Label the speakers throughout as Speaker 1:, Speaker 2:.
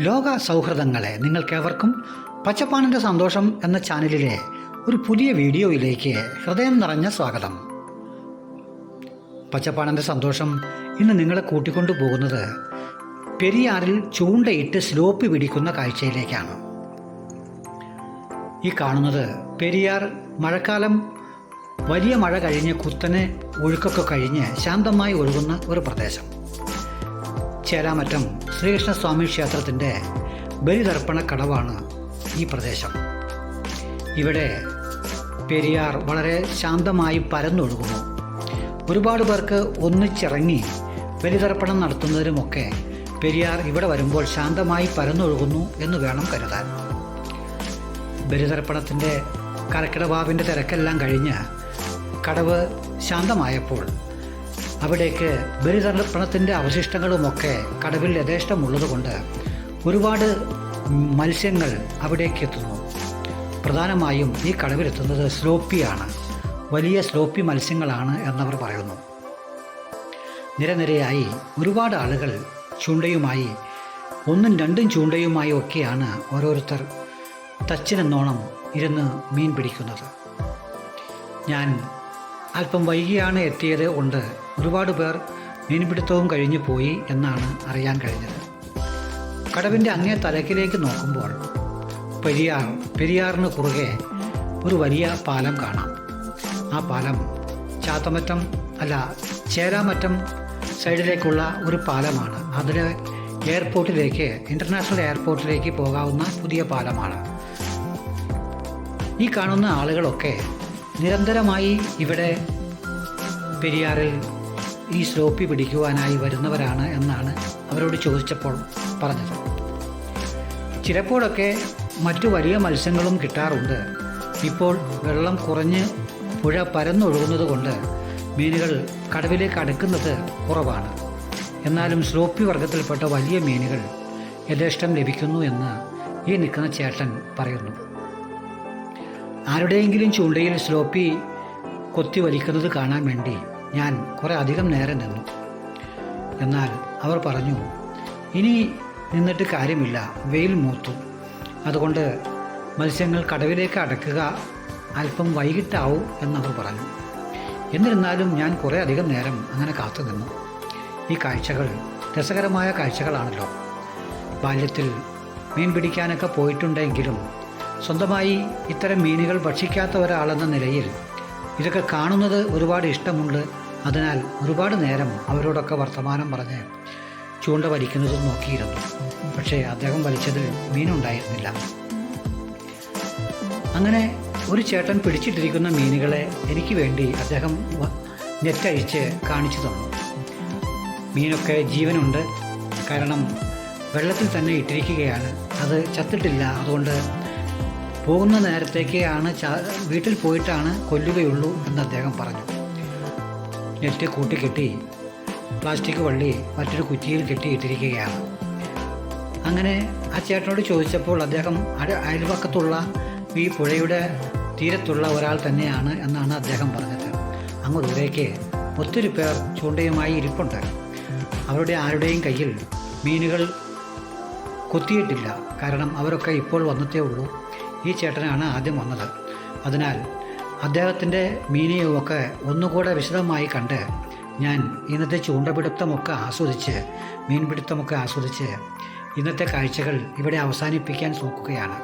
Speaker 1: ലോക സൗഹൃദങ്ങളെ നിങ്ങൾക്കേവർക്കും പച്ചപ്പാണിൻ്റെ സന്തോഷം എന്ന ചാനലിലെ ഒരു പുതിയ വീഡിയോയിലേക്ക് ഹൃദയം നിറഞ്ഞ സ്വാഗതം. പച്ചപ്പാണിൻ്റെ സന്തോഷം ഇന്ന് നിങ്ങളെ കൂട്ടിക്കൊണ്ടു പോകുന്നത് പെരിയാറിൽ ചൂണ്ടയിട്ട് സ്ലോപ്പ് പിടിക്കുന്ന കാഴ്ചയിലേക്കാണ്. ഈ കാണുന്നത് പെരിയാർ മഴക്കാലം വലിയ മഴ കഴിഞ്ഞ് കുത്തനെ ഒഴുക്കൊക്കെ കഴിഞ്ഞ് ശാന്തമായി ഒഴുകുന്ന ഒരു പ്രദേശം. ചേരാമറ്റം ശ്രീകൃഷ്ണസ്വാമി ക്ഷേത്രത്തിൻ്റെ ബലിതർപ്പണ കടവാണ് ഈ പ്രദേശം. ഇവിടെ പെരിയാർ വളരെ ശാന്തമായി പരന്നൊഴുകുന്നു. ഒരുപാട് പേർക്ക് ഒന്നിച്ചിറങ്ങി ബലിതർപ്പണം നടത്തുന്നതിനുമൊക്കെ പെരിയാർ ഇവിടെ വരുമ്പോൾ ശാന്തമായി പരന്നൊഴുകുന്നു എന്ന് വേണം കരുതാൻ. ബലിതർപ്പണത്തിൻ്റെ കരക്കിടവാവിൻ്റെ തിരക്കെല്ലാം കഴിഞ്ഞ് കടവ് ശാന്തമായപ്പോൾ അവിടേക്ക് ബലിതർപ്പണത്തിൻ്റെ അവശിഷ്ടങ്ങളുമൊക്കെ കടവിൽ യഥേഷ്ടമുള്ളതുകൊണ്ട് ഒരുപാട് മത്സ്യങ്ങൾ അവിടേക്ക് എത്തുന്നു. പ്രധാനമായും ഈ കടവിലെത്തുന്നത് സ്ലോപ്പിയാണ്. വലിയ സ്ലോപ്പി മത്സ്യങ്ങളാണ് എന്നവർ പറയുന്നു. നിരനിരയായി ഒരുപാട് ആളുകൾ ചൂണ്ടയുമായി ഒന്നും രണ്ടും ചൂണ്ടയുമായി ഒക്കെയാണ് ഓരോരുത്തർ തച്ചിനെന്നോണം ഇരുന്ന് മീൻ പിടിക്കുന്നത്. ഞാൻ അല്പം വൈകിയാണ് എത്തിയത് കൊണ്ട് ഒരുപാട് പേർ മീൻപിടുത്തവും കഴിഞ്ഞു പോയി എന്നാണ് അറിയാൻ കഴിഞ്ഞത്. കടവിൻ്റെ അങ്ങേ തലക്കിലേക്ക് നോക്കുമ്പോൾ പെരിയാറിന് കുറുകെ ഒരു വലിയ പാലം കാണാം. ആ പാലം ചേരാമറ്റം സൈഡിലേക്കുള്ള ഒരു പാലമാണ്. അതിൽ എയർപോർട്ടിലേക്ക്, ഇൻ്റർനാഷണൽ എയർപോർട്ടിലേക്ക് പോകാവുന്ന പുതിയ പാലമാണ്. ഈ കാണുന്ന ആളുകളൊക്കെ നിരന്തരമായി ഇവിടെ പെരിയാറിൽ ഈ സ്ലോപ്പി പിടിക്കുവാനായി വരുന്നവരാണ് എന്നാണ് അവരോട് ചോദിച്ചപ്പോൾ പറഞ്ഞത്. ചിലപ്പോഴൊക്കെ മറ്റു വലിയ മത്സ്യങ്ങളും കിട്ടാറുണ്ട്. ഇപ്പോൾ വെള്ളം കുറഞ്ഞ് പുഴ പരന്നൊഴുകുന്നത് കൊണ്ട് മീനുകൾ കടവിലേക്ക് അടുക്കുന്നത് കുറവാണ്. എന്നാലും സ്ലോപ്പി വർഗത്തിൽപ്പെട്ട വലിയ മീനുകൾ യഥേഷ്ടം ലഭിക്കുന്നു എന്ന് ഈ നിൽക്കുന്ന ചേട്ടൻ പറയുന്നു. ആരുടെയെങ്കിലും ചൂണ്ടയിൽ സ്ലോപ്പി കൊത്തി വലിക്കുന്നത് കാണാൻ വേണ്ടി ഞാൻ കുറേ അധികം നേരം നിന്നു. എന്നാൽ അവർ പറഞ്ഞു, ഇനി നിന്നിട്ട് കാര്യമില്ല, വെയിൽ മൂത്തു, അതുകൊണ്ട് മത്സ്യങ്ങൾ കടവിലേക്ക് അടക്കുക അല്പം വൈകിട്ടാവും എന്നവർ പറഞ്ഞു. എന്നിരുന്നാലും ഞാൻ കുറേ അധികം നേരം അങ്ങനെ കാത്തു നിന്നു. ഈ കാഴ്ചകൾ രസകരമായ കാഴ്ചകളാണല്ലോ. ബാല്യത്തിൽ മീൻ പിടിക്കാനൊക്കെ പോയിട്ടുണ്ടെങ്കിലും സ്വന്തമായി ഇത്തരം മീനുകൾ ഭക്ഷിക്കാത്ത ഒരാളെന്ന നിലയിൽ ഇതൊക്കെ കാണുന്നത് ഒരുപാട് ഇഷ്ടമുണ്ട്. അതിനാൽ ഒരുപാട് നേരം അവരോടൊക്കെ വർത്തമാനം പറഞ്ഞ് ചൂണ്ട വലിക്കുന്നതും നോക്കിയിരുന്നു. പക്ഷേ അദ്ദേഹം വലിച്ചതിൽ മീനുണ്ടായിരുന്നില്ല. അങ്ങനെ ഒരു ചേട്ടൻ പിടിച്ചിട്ടിരിക്കുന്ന മീനുകളെ എനിക്ക് വേണ്ടി അദ്ദേഹം നെറ്റഴിച്ച് കാണിച്ചു തന്നു. മീനൊക്കെ ജീവനുണ്ട്, കാരണം വെള്ളത്തിൽ തന്നെ ഇട്ടിരിക്കുകയാണ്, അത് ചത്തിട്ടില്ല. അതുകൊണ്ട് പോകുന്ന നേരത്തേക്കാണ് വീട്ടിൽ പോയിട്ടാണ് കൊല്ലുകയുള്ളൂ എന്ന് അദ്ദേഹം പറഞ്ഞു. നെറ്റ് കൂട്ടിക്കെട്ടി പ്ലാസ്റ്റിക് വള്ളി മറ്റൊരു കുറ്റിയിൽ കെട്ടിയിട്ടിരിക്കുകയാണ്. അങ്ങനെ ആ ചേട്ടനോട് ചോദിച്ചപ്പോൾ അദ്ദേഹം അയൽവക്കത്തുള്ള ഈ പുഴയുടെ തീരത്തുള്ള ഒരാൾ തന്നെയാണ് എന്നാണ് അദ്ദേഹം പറഞ്ഞത്. അങ്ങ് ദൂരേക്ക് ഒത്തിരി പേർ ചൂണ്ടയുമായി ഇരിപ്പുണ്ട്. അവരുടെ ആരുടെയും കയ്യിൽ മീനുകൾ കൊത്തിയിട്ടില്ല, കാരണം അവരൊക്കെ ഇപ്പോൾ വന്നതേ ഉള്ളൂ. ഈ ചേട്ടനാണ് ആദ്യം വന്നത്. അതിനാൽ അദ്ദേഹത്തിൻ്റെ മീനിയുമൊക്കെ ഒന്നുകൂടെ വിശദമായി കണ്ട് ഞാൻ ഇന്നത്തെ ചൂണ്ടപിടുത്തമൊക്കെ ആസ്വദിച്ച് മീൻപിടുത്തമൊക്കെ ആസ്വദിച്ച് ഇന്നത്തെ കാഴ്ചകൾ ഇവിടെ അവസാനിപ്പിക്കാൻ നോക്കുകയാണ്.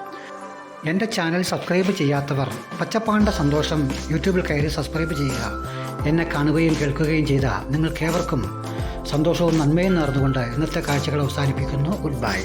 Speaker 1: എൻ്റെ ചാനൽ സബ്സ്ക്രൈബ് ചെയ്യാത്തവർ പച്ചപ്പാണ്ട സന്തോഷം യൂട്യൂബിൽ കയറി സബ്സ്ക്രൈബ് ചെയ്യുക. എന്നെ കാണുകയും കേൾക്കുകയും ചെയ്ത നിങ്ങൾക്കേവർക്കും സന്തോഷവും നന്മയും നേർന്നുകൊണ്ട് ഇന്നത്തെ കാഴ്ചകൾ അവസാനിപ്പിക്കുന്നു. Good bye.